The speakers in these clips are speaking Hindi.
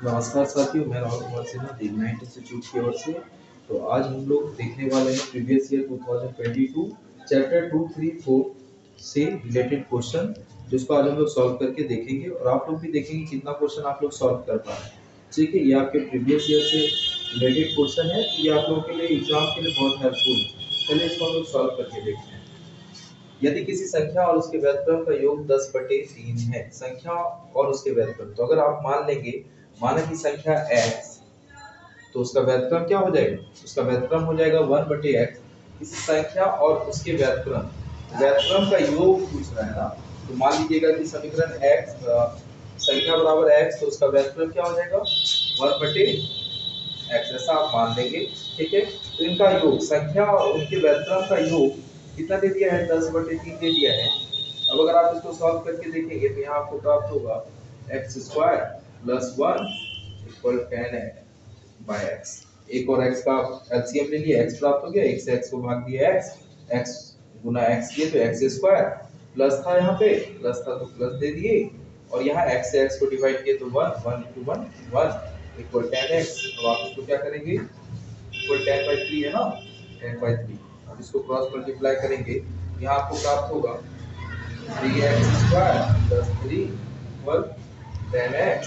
नमस्कार साथियों, मैं राहुल कुमार सिन्हा दिग्नाइट इंस्टीट्यूट की ओर से। तो आज हम लोग देखने वाले हैं प्रीवियस ईयर 2022 चैप्टर 2, 3, 4 से रिलेटेड क्वेश्चन, जिसको आज हम लोग सॉल्व करके देखेंगे और आप लोग भी देखेंगे कितना क्वेश्चन आप लोग सॉल्व कर पा रहे हैं। ठीक है, ये आपके प्रीवियस ईयर से रिलेटेड क्वेश्चन है, तो ये आप लोगों के लिए एग्जाम के लिए बहुत हेल्पफुल है। चलिए इसको हम लोग सॉल्व करके देखते हैं। यदि किसी संख्या और उसके व्युत्क्रम का योग 10/3 है, संख्या और उसके व्युत्क्रम, तो अगर आप मान लेंगे, माना कि संख्या x, तो उसका व्युत्क्रम क्या हो जाएगा? उसका व्युत्क्रम हो जाएगा 1/x। किसी संख्या और उसके व्युत्क्रम, व्युत्क्रम का योग पूछ रहा है ना, तो मान लीजिएगा कि समीकरण x संख्या बराबर x, तो उसका व्युत्क्रम क्या हो जाएगा? 1/x, ऐसा आप मान लेंगे। ठीक है, तो इनका योग, संख्या और उनके व्युत्क्रम का योग कितना दे दिया है? 10/3 दे दिया है। अब अगर आप इसको सॉल्व करके देखेंगे तो यहाँ आपको प्राप्त होगा x² + 1 = 10/x। एक और x का एलसीएम ले लिया, x प्राप्त हो गया, 1 से x को भाग दिया x, x गुना x किए तो x² प्लस था, यहाँ पे प्लस था तो प्लस दे दिए, और यहाँ x से x को डिवाइड किए तो 1, 1 × 1 1 = 10x। अब आप इसको क्या करेंगे? इक्वल 10/3 है ना, 10/3। अब इसको क्रॉस मल्टीप्लाई करेंगे, यहाँ आपको प्राप्त होगा 3x² + 3 = 10x।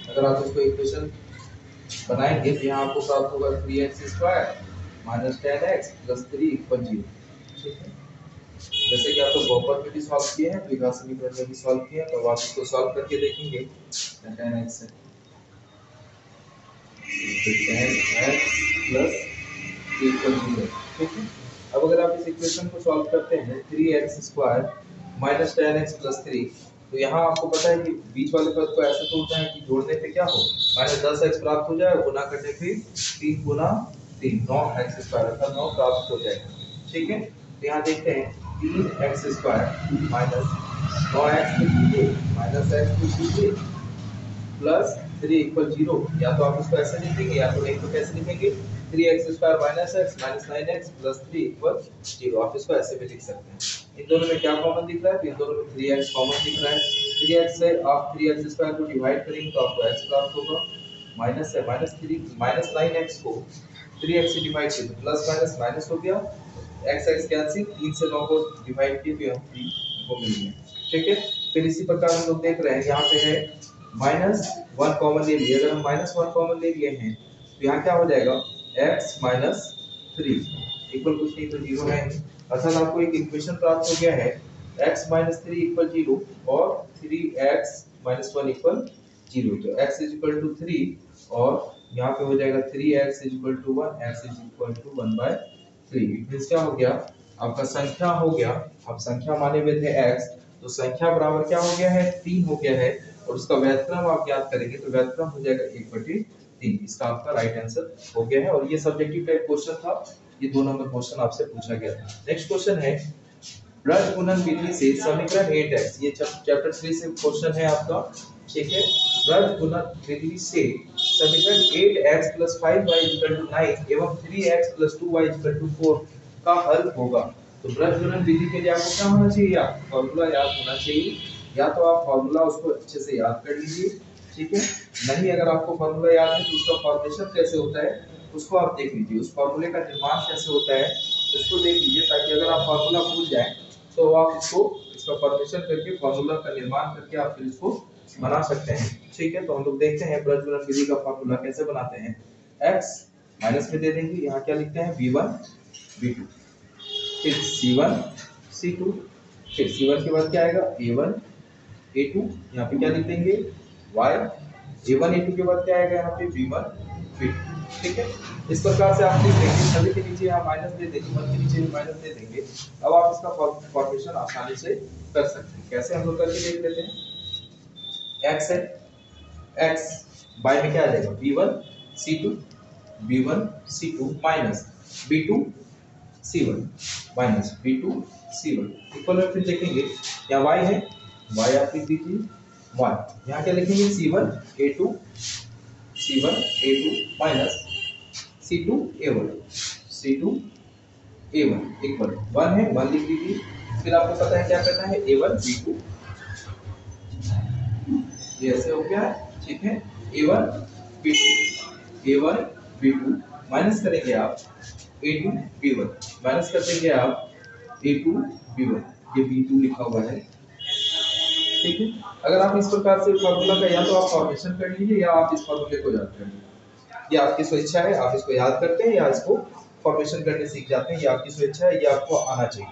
अगर आप इसको इक्वेशन बनाएंगे तो यहाँ आपको प्राप्त होगा 3x² - 10x + 3 = 0। ठीक है, जैसे कि आप लोग बहुपद में भी सॉल्व किए हैं, द्विघात समीकरण में भी सॉल्व किए हैं, तो आप इसको सॉल्व करके देखेंगे 10x है 10x + 3 = 0। ठीक है, अब अगर आप इस इक्वेशन को सॉल्व करते हैं 3x² - 10x + 3, तो यहाँ आपको पता है कि बीच वाले पद को ऐसे तोड़ना है कि जोड़ने पे क्या हो, -10x प्राप्त हो जाए, गुना करने पे 3 × 3 9x² अर्थात 9 प्राप्त हो जाएगा। ठीक है, तो यहाँ देखते हैं 3x² - 9x लिख लीजिए, -x लिख लीजिए, प्लस 3 = 0। या तो आप इसको ऐसे लिखेंगे, या तो नहीं तो कैसे लिखेंगे? 3x² - x - 9x + 3 = 0। आप इसको ऐसे भी लिख सकते हैं। इन दोनों में क्या कॉमन दिख रहा है? तो इन दोनों में 3x कॉमन दिख रहा है। 3x से आप 3x² को डिवाइड करेंगे तो आपको x प्राप्त होगा, माइनस है -9x को 3x से डिवाइड किया तो प्लस माइनस माइनस हो गया, x कैंसिल, 3 से 9 को डिवाइड किए तो यहाँ 3 को मिल गया। ठीक है, फिर इसी प्रकार हम लोग देख रहे हैं, यहाँ पे है -1 कॉमन ले लिए। अगर हम -1 कॉमन ले लिए हैं तो यहाँ क्या हो जाएगा? x - 3 इक्वल कुछ नहीं तो 0 है, अर्थात आपको एक इक्वेशन प्राप्त हो गया है, x - 3 = 0 और 3x - 1 = 0। तो x = 3 और यहाँ पे हो जाएगा 3x = 1, x = 1/3। मींस क्या हो गया? आपका संख्या हो गया, आप संख्या माने हुए थे x, तो संख्या बराबर क्या हो गया है? 3 हो गया है, और उसका व्युत्क्रम आप याद करेंगे तो व्युत्क्रम हो जाएगा 1/3। इसका आपका राइट आंसर हो गया है, और ये सब्जेक्टिव टाइप क्वेश्चन था, ये 2 नंबर क्वेश्चन आपसे पूछा गया था। नेक्स्ट क्वेश्चन है, ब्रज गुणन विधि से समीकरण 8x, ये चैप्टर 3 से क्वेश्चन है आपका। ठीक है, ब्रज गुणन विधि से समीकरण 8x + 5y = 9 एवं 3x + 2y = 4 का हल होगा। तो ब्रज गुणन विधि के लिए आपको क्या होना चाहिए? आपको फॉर्मूला याद होना चाहिए, या तो आप फॉर्मूला उसको अच्छे से याद कर लीजिए। ठीक है, नहीं अगर आपको फॉर्मूला याद है तो उसका फॉर्मेशन कैसे होता है उसको आप देख लीजिए, उस फॉर्मूले का निर्माण कैसे होता है उसको देख लीजिए, ताकि अगर आप फॉर्मूला भूल जाए तो आप इसका फॉर्मेशन करके फॉर्मूला का निर्माण करके आप फिर इसको बना सकते हैं। ठीक है, तो हम लोग देखते हैं ब्रज गुणन विधि का फॉर्मूला कैसे बनाते हैं। x माइनस में दे देंगे, यहाँ क्या लिखते हैं? v1 v2, फिर c1 c2, फिर c1 के बाद क्या आएगा? a1 a2, यहाँ पे क्या लिख देंगे? y, a1 a2 के बाद क्या आएगा? यहाँ पे v1 v2। ठीक है, इस प्रकार से आप लिख देंगे, सभी के नीचे यहाँ माइनस दे देंगे, 1 के नीचे भी माइनस दे देंगे। अब आप इसका फॉर्मेशन आसानी से कर सकते हैं। कैसे हम लोग करके देख लेते हैं। x है, x बाय में क्या आ जाएगा? v1 c2 v1 c2 minus v2 c1 minus v2 c1 equal में फिर देखेंगे, यहाँ y है, y आप लिख दीजिए 1, यहाँ क्या लिखेंगे? c1 a2 minus c2 a1 equal 1 है, 1 लिख दीजिए। फिर आपको पता है क्या करना है? a1 b2, ये ऐसे हो गया। ठीक है, A1 B2 A1 B2 minus करेंगे आप A2 B1 माइनस कर देंगे आप A2 B1, ये B2 लिखा हुआ है, ठीक है। अगर आप इस प्रकार से फॉर्मूला का या तो आप फॉर्मेशन कर लीजिए या आप इस फॉर्मूले को याद कर लीजिए, ये आपकी स्वेच्छा है, आप इसको याद करते हैं या इसको फॉर्मेशन करके सीख जाते हैं, ये आपकी स्वेच्छा है, ये आपको आना चाहिए।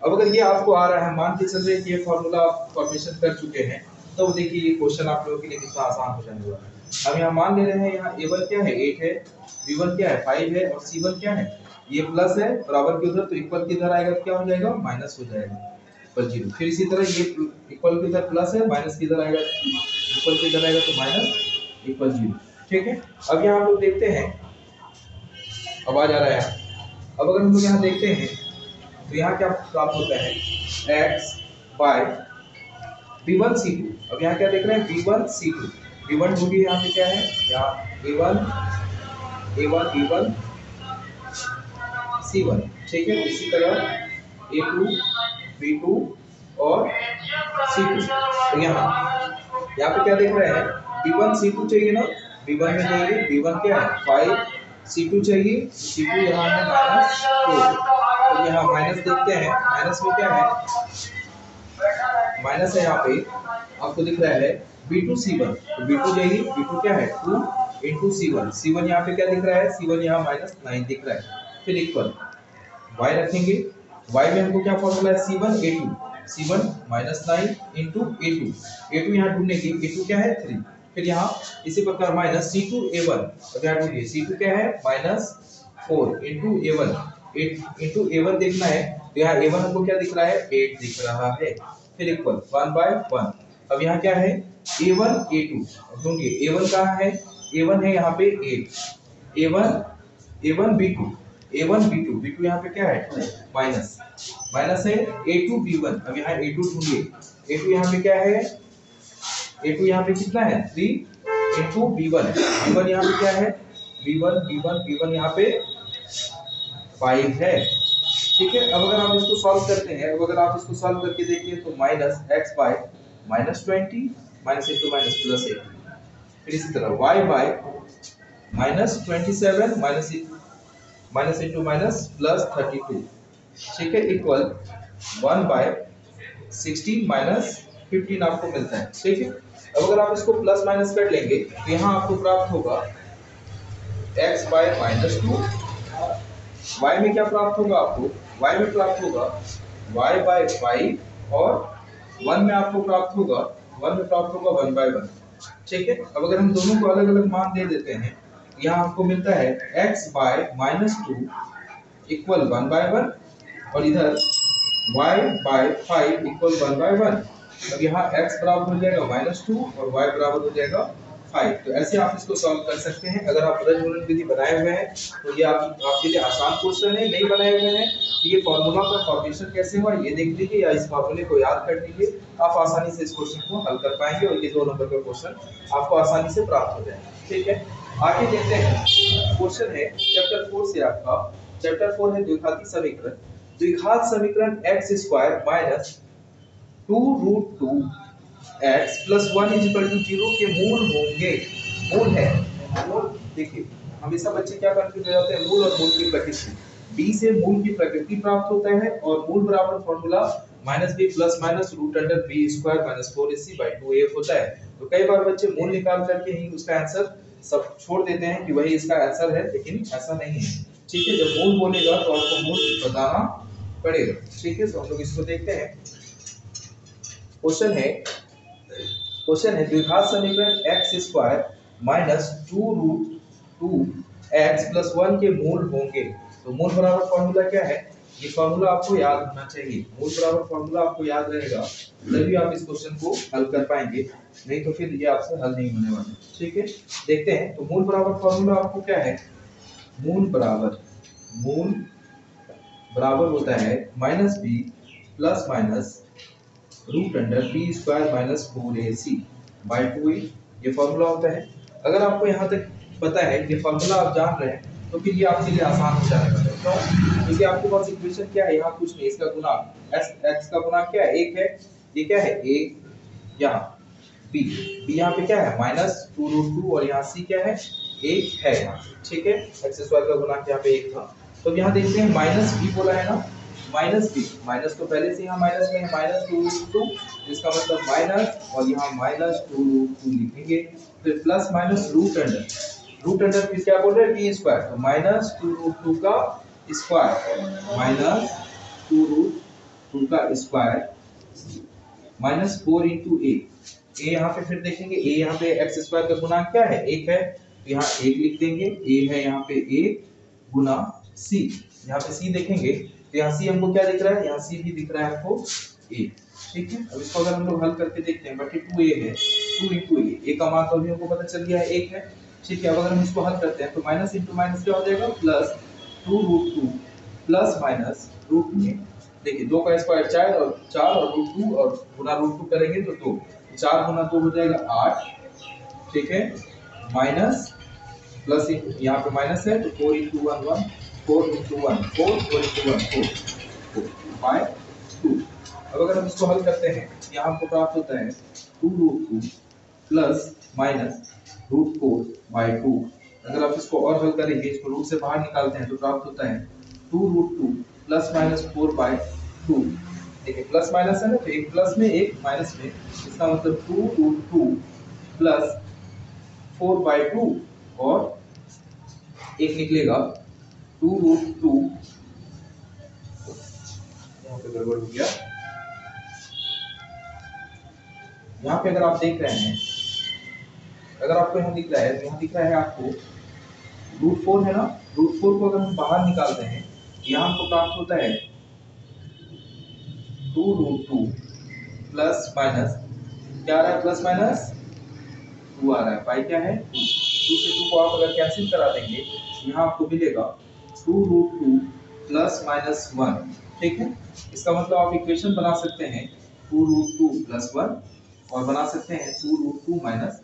अब अगर ये आपको आ रहा है, मान के चल रहे हैं कि ये फॉर्मूला आप फॉर्मेशन कर चुके हैं, तो देखिए ये क्वेश्चन आप लोगों के लिए कितना आसान हो जाने वाला है। हम यहाँ मान ले रहे हैं, यहाँ A1 क्या है 8 है, B1 क्या है 5 है और C1 क्या है, ये प्लस है बराबर के उधर, तो इक्वल के इधर आएगा क्या हो जाएगा, माइनस हो जाएगा, इक्वल 0। फिर इसी तरह ये इक्वल के इधर प्लस है, माइनस के इधर आएगा, इक्वल के इधर आएगा तो माइनस, इक्वल 0, ठीक है। अब यहाँ हम लोग देखते हैं, आवाज आ रहा है। अब अगर हम लोग यहाँ देखते हैं तो यहाँ क्या प्राप्त होता है, x बाय b1 c2। अब यहाँ क्या देख रहे हैं, b1 c2, b1 ढूंढिए, यहाँ पे क्या है, यहाँ a1 b1 c1, ठीक है। इसी तरह a2 b2 और c2। तो यहाँ पे क्या देख रहे हैं, b1 c2 चाहिए ना, b1 में चाहिए, b1 क्या है 5, c2 चाहिए, c2 यहाँ है -4। तो यहाँ माइनस देखते हैं, माइनस में क्या है, माइनस है यहाँ पे आपको दिख रहा है b2 c1, तो b2 चाहिए, b2 क्या है 2 into c1, c1 यहाँ पे क्या दिख रहा है, c1 यहाँ -9 दिख रहा है। फिर इक्वल y रखेंगे, y में हमको क्या फॉर्मूला है, c1 a2, c1 -9 into a2, a2 यहाँ ढूंढेंगे, a2 क्या है 3। फिर यहाँ इसी प्रकार माइनस c2 a1, अब यहाँ ढूंढिए c2 क्या है -4 into a1, 8 into a1 देखना है, तो यहाँ a1 हमको क्या दिख रहा है 8 दिख रहा है। फिर इक्वल 1/1। अब यहाँ क्या है a1 a2, ढूंढिए a1 कहाँ है, a1 है यहाँ पे 8, a1 b2, b2 यहाँ पे क्या है 2, माइनस है a2 b1। अब यहाँ a2 ढूंढिए, a2 यहाँ पे क्या है, a2 यहाँ पे कितना है 3 into b1 यहाँ पे क्या है b1 यहाँ पे 5 है, ठीक है। अब अगर आप इसको सॉल्व करते हैं, अब अगर आप इसको सॉल्व करके देखिए तो minus x by -20 minus into minus plus 8। फिर इसी तरह y by -27 minus into minus plus 32, ठीक है, इक्वल 1/16 माइनस 15 आपको मिलता है, ठीक है। अब अगर आप इसको प्लस माइनस कर लेंगे तो यहाँ आपको प्राप्त होगा x बाय -2, y में क्या प्राप्त होगा आपको, y में प्राप्त होगा y बाय 5 और 1 में आपको प्राप्त होगा 1/1, ठीक है। अब अगर हम दोनों को अलग अलग मान दे देते हैं, यहाँ आपको मिलता है x बाय -2 इक्वल 1/1 और इधर y बाय 5 इक्वल 1/1। अब यहाँ x बराबर हो जाएगा -2 और y बराबर हो जाएगा 5। तो ऐसे आप इसको सॉल्व कर सकते हैं। अगर आप रजमूलन विधि बनाए हुए हैं तो ये आपके लिए आसान क्वेश्चन है, नहीं बनाए हुए हैं तो ये फॉर्मूला का फॉर्मेशन कैसे हुआ ये देख लीजिए या इस फॉर्मूले को याद कर लीजिए, आप आसानी से इस क्वेश्चन को हल कर पाएंगे और ये 2 नंबर का क्वेश्चन आपको आसानी से प्राप्त हो जाएगा, ठीक है। आगे देखते हैं, क्वेश्चन है चैप्टर 4 से आपका, चैप्टर 4 है द्विघाती समीकरण। द्विघात समीकरण x² - 2√2x + 1 = 0 के मूल होंगे। मूल है, मूल देखिए हमेशा बच्चे क्या कंफ्यूज हो जाते हैं, मूल और मूल की प्रकृति। b से मूल की प्रकृति प्राप्त होता है और मूल बराबर फॉर्मूला -b ± √b² - 4ac/2a होता है। तो कई बार बच्चे मूल निकाल करके ही उसका आंसर सब छोड़ देते हैं कि वही इसका आंसर है, लेकिन ऐसा नहीं है, ठीक है। जब मूल बोलेगा तो आपको मूल बताना पड़ेगा, ठीक है। तो हम लोग इसको देखते हैं। क्वेश्चन है द्विघात समीकरण x² - 2√2x + 1 के मूल होंगे। तो मूल बराबर फॉर्मूला क्या है, ये फॉर्मूला आपको याद होना चाहिए। मूल बराबर फॉर्मूला आपको याद रहेगा तभी आप इस क्वेश्चन को हल कर पाएंगे, नहीं तो फिर ये आपसे हल नहीं होने वाला, ठीक है। देखते हैं तो मूल बराबर फॉर्मूला आपको क्या है, मूल बराबर होता है -b ± √b² - 4ac/2a, ये फॉर्मूला होता है। अगर आपको यहाँ तक पता है ये फॉर्मूला आप जान रहे हैं तो फिर ये आपके लिए आसान हो जाने वाला है। क्यों? क्योंकि आपके पास इक्वेशन क्या है, यहाँ कुछ नहीं, इसका गुणा x का गुणा क्या है 1 है, ये क्या है a यहाँ बी यहाँ पे क्या है -2√2 और यहाँ सी क्या है 1 है यहाँ, ठीक है। एक्स स्क्वायर का गुणांक यहाँ पे 1 था। तो अब यहाँ देखते हैं -b बोला है ना, -b, माइनस तो पहले से यहाँ माइनस में है -2√2, इसका मतलब माइनस और यहाँ -2√2 लिखेंगे, फिर प्लस माइनस रूट अंडर फिर क्या बोल रहे हैं b स्क्वायर, तो -2√2 का स्क्वायर -2√2 का स्क्वायर -4 इंटू ए यहाँ पे फिर देखेंगे a यहाँ पे एक्स स्क्वायर का गुणांक क्या है 1 है, तो यहाँ 1 लिख देंगे, a है यहाँ पे 1 गुना c, यहाँ पे c देखेंगे तो यहाँ c हमको क्या दिख रहा है, यहाँ c भी दिख रहा है आपको a, ठीक है। अब इसको अगर हम लोग हल करके देखते हैं, बटे 2a है, 2 इंटू a का मान तो अभी हमको पता चल गया है 1 है, ठीक है। अब अगर हम इसको हल करते हैं तो माइनस इंटू माइनस क्या हो जाएगा, प्लस 2√2 प्लस माइनस रूट में देखिए 2 का स्क्वायर 4 और √2 और गुना √2 करेंगे तो 2, 4 गुना 2 हो जाएगा 8, ठीक है, माइनस प्लस यहाँ पे माइनस है तो 4 इंटू 1 1, 4 इंटू 1 4, 4 इंटू 1 4 बाय 2। अब अगर हम इसको हल करते हैं यहाँ हमको प्राप्त होता है 2√2 प्लस माइनस √4 बाय 2। अगर आप इसको और हल करेंगे, इसको रूट से बाहर निकालते हैं तो प्राप्त होता है 2√2 प्लस माइनस 4 बाय 2। देखिए प्लस माइनस है ना, तो एक प्लस में एक माइनस में, इसका मतलब 2√2 प्लस 4 बाय 2 और एक निकलेगा 2√2, यहाँ पे गड़बड़ हो गया, यहाँ पे अगर आप देख रहे हैं, अगर आपको यहाँ दिख रहा है, यहाँ दिख रहा है आपको √4 है ना, √4 को अगर हम बाहर निकालते हैं यहाँ हमको प्राप्त होता है 2√2 प्लस माइनस क्या आ रहा है, प्लस माइनस 2 आ रहा है, पाई क्या है 2 से 2 को आप अगर कैंसिल करा देंगे यहाँ आपको मिलेगा 2√2 प्लस माइनस 1, ठीक है। इसका मतलब आप इक्वेशन बना सकते हैं 2√2 प्लस 1 और बना सकते हैं 2√2 माइनस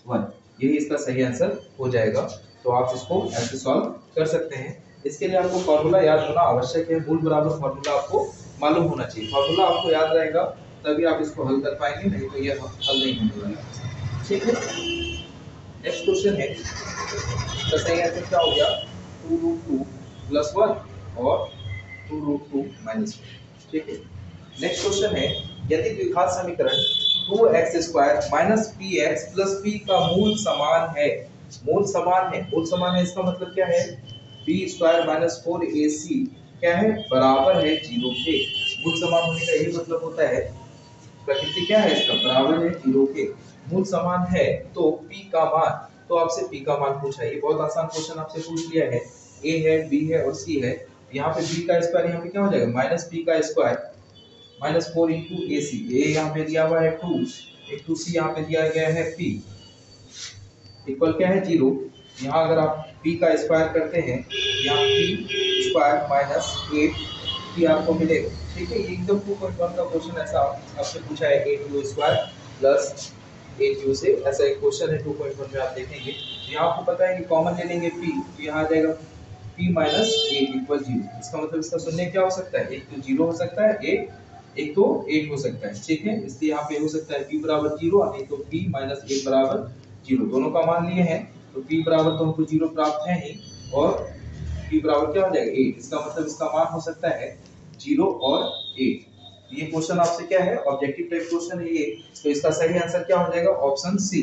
1, यही इसका सही आंसर हो जाएगा। तो आप इसको ऐसे सॉल्व कर सकते हैं। इसके लिए आपको फॉर्मूला याद होना आवश्यक है, मूल बराबर फॉर्मूला आपको मालूम होना चाहिए, फॉर्मूला आपको याद रहेगा तभी आप इसको हल कर पाएंगे, नहीं तो ये हल नहीं होने वाला, ठीक है। नेक्स्ट क्वेश्चन है, इसका सही आंसर क्या हो गया, 2√2 प्लस 1 और 2√2 माइनस 1, ठीक है। नेक्स्ट क्वेश्चन है, यदि द्विघात समीकरण 2x² minus px plus p का मूल समान है, मूल समान है, मूल समान है इसका मतलब क्या है, b² माइनस 4ac क्या है, बराबर है 0 के। मूल समान होने का यही मतलब होता है, प्रकृति क्या है इसका, बराबर है 0 के। मूल समान है तो p का मान, तो आपसे p का मान पूछा है, ये बहुत आसान क्वेश्चन आपसे पूछ लिया है, a है, b है और c है, यहाँ पे b का स्क्वायर यहाँ पे क्या हो जाएगा, माइनस p का स्क्वायर माइनस 4 इंटू ए सी, ए यहाँ पे दिया हुआ है 2, एक 2c यहाँ पे दिया गया है p, इक्वल क्या है 0। यहाँ अगर आप p का स्क्वायर करते हैं, यहाँ p स्क्वायर माइनस 8p आपको मिलेगा, ठीक है। ये एकदम 2.1 का क्वेश्चन ऐसा आपसे पूछा है, 8u स्क्वायर प्लस 8u से, ऐसा एक क्वेश्चन है 2.1 में आप देखेंगे। यहाँ आपको पता है कि कॉमन ले लेंगे p, तो यहाँ आ जाएगा p माइनस 8 इक्वल 0। इसका मतलब इसका शून्य क्या हो सकता है, एक तो 0 हो सकता है, एक तो 8 हो सकता है, ठीक है। इसलिए यहाँ पे हो सकता है p बराबर 0 और नहीं तो p माइनस 8 बराबर 0, दोनों का मान लिए हैं तो p बराबर तो हमको 0 प्राप्त है ही, और p बराबर क्या हो जाएगा 8, इसका मतलब इसका मान हो सकता है 0 और 8। ये क्वेश्चन आपसे क्या है, ऑब्जेक्टिव टाइप क्वेश्चन है ये, तो इसका सही आंसर क्या हो जाएगा, ऑप्शन सी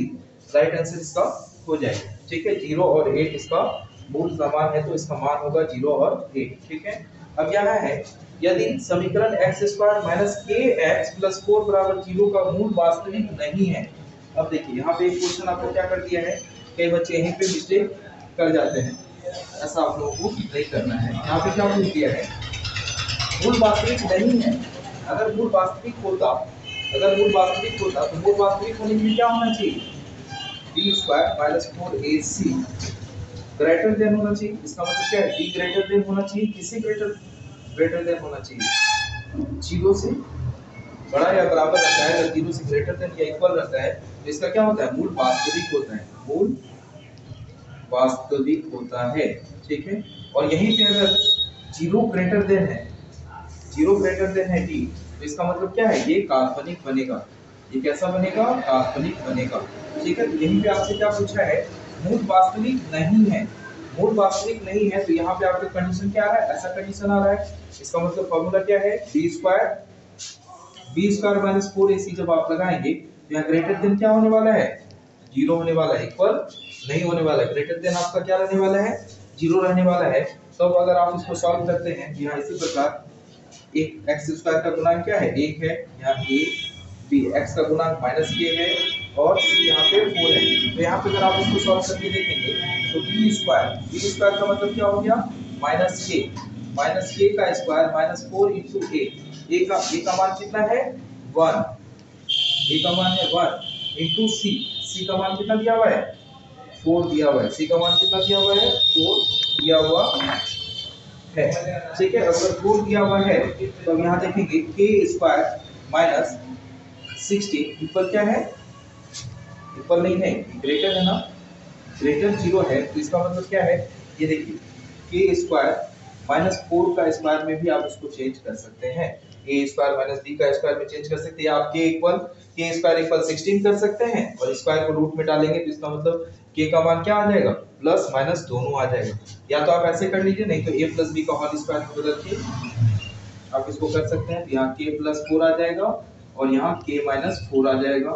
राइट आंसर इसका हो जाएगा, ठीक है। 0 और 8 इसका मूल समान है तो इसका मान होगा 0 और 8, ठीक है। अब यहाँ है, यदि समीकरण x² माइनस kx प्लस 4 बराबर 0 का मूल वास्तविक नहीं है। अब देखिए यहाँ पे एक क्वेश्चन आपको क्या कर दिया है, कई बच्चे यहीं पे मिस्टेक कर जाते हैं, ऐसा आप लोगों को नहीं करना है। यहाँ पे क्या बोल दिया है, मूल वास्तविक नहीं है। अगर मूल वास्तविक होता, अगर मूल वास्तविक होता तो मूल वास्तविक होने के लिए क्या होना चाहिए, b² minus 4ac greater than होना चाहिए। इसका मतलब क्या है, b ग्रेटर देन होना चाहिए, किसी ग्रेटर देन होना चाहिए, 0 से बड़ा या बराबर रहता है, अगर 0 से ग्रेटर देन या इक्वल रहता है तो इसका क्या होता है, मूल वास्तविक होता है, मूल वास्तविक होता है, ठीक है। और यहीं पे अगर 0 ग्रेटर देन है, 0 ग्रेटर देन है d, तो इसका मतलब क्या है, ये काल्पनिक बनेगा, ये कैसा बनेगा, काल्पनिक बनेगा। ठीक है, तो यहीं पे आपसे क्या पूछा है, मूल वास्तविक नहीं है, मूल वास्तविक नहीं है, तो यहाँ पे आपका कंडीशन क्या आ रहा है, ऐसा कंडीशन आ रहा है। इसका मतलब फॉर्मूला क्या है, बी स्क्वायर माइनस 4ac जब आप लगाएंगे तो यहाँ ग्रेटर देन क्या होने वाला है, जीरो होने वाला है, इक्वल नहीं होने वाला है, ग्रेटर देन आपका क्या रहने वाला है, जीरो रहने वाला है। तो अगर आप इसको सॉल्व करते हैं यहाँ इसी प्रकार एक एक्स स्क्वायर का गुणांक क्या है, एक है, यहाँ ए बी एक्स का गुणांक माइनस के है और सी यहाँ पे 4 है। तो यहाँ पे अगर आप इसको सॉल्व करके देखेंगे तो बी स्क्वायर का मतलब क्या हो गया, माइनस के का स्क्वायर माइनस 4 इंटू ए का मान कितना है 1, ए का मान है 1 इंटू सी का मान कितना दिया हुआ है 4 दिया हुआ है, सी का मान कितना दिया हुआ है 4 दिया हुआ है। ठीक है, अगर 4 दिया हुआ है तो यहाँ देखेंगे के स्क्वायर माइनस 60 इक्वल क्या है, इक्वल नहीं है, ग्रेटर है ना, ग्रेटर 0 है, तो इसका मतलब क्या है, ये देखिए के स्क्वायर माइनस 4 का स्क्वायर में भी आप इसको चेंज कर सकते हैं, ए स्क्वायर माइनस बी का स्क्वायर में चेंज कर सकते हैं, आप के स्क्वायर इक्वल 16 कर सकते हैं और स्क्वायर को रूट में डालेंगे तो इसका मतलब के का मान क्या आ जाएगा, प्लस माइनस दोनों आ जाएगा। या तो आप ऐसे कर लीजिए, नहीं तो a प्लस बी का होल स्क्वायर में बदल के आप इसको कर सकते हैं, यहाँ k प्लस 4 आ जाएगा और यहाँ k माइनस 4 आ जाएगा।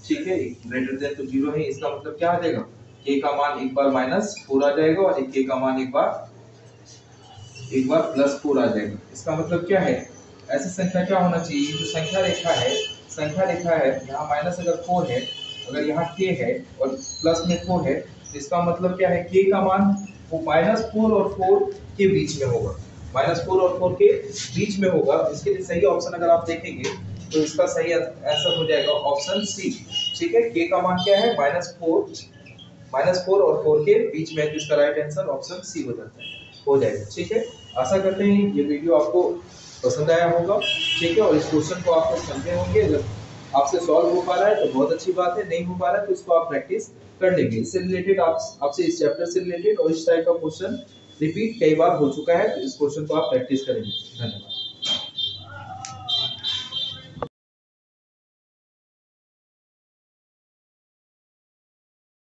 ठीक है, ग्रेटर देन तो 0 है, इसका मतलब क्या आ जाएगा, k का मान एक बार माइनस 4 आ जाएगा और k का मान एक बार प्लस 4 आ जाएगा। इसका मतलब क्या है, ऐसी संख्या क्या होना चाहिए, जो संख्या रेखा है यहाँ माइनस अगर 4 है, अगर यहाँ k है और प्लस में 4 है, तो इसका मतलब क्या है, k का मान वो माइनस 4 और 4 के बीच में होगा, माइनस 4 और 4 के बीच में होगा। इसके लिए सही ऑप्शन अगर आप देखेंगे तो इसका सही आंसर हो जाएगा ऑप्शन सी। ठीक है, k का मान क्या है माइनस 4 और 4 के बीच में, तो इसका राइट आंसर ऑप्शन सी हो जाता है, हो जाएगा। ठीक है, आशा करते हैं ये वीडियो आपको पसंद आया होगा। ठीक है, और इस क्वेश्चन को आप लोग समझे होंगे, अगर आपसे सॉल्व हो पा रहा है तो बहुत अच्छी बात है, नहीं हो पा रहा है तो इसको आप प्रैक्टिस कर लेंगे। इससे रिलेटेड आपसे इस चैप्टर से रिलेटेड और इस टाइप का क्वेश्चन रिपीट कई बार हो चुका है, तो इस क्वेश्चन को आप प्रैक्टिस करेंगे। धन्यवाद।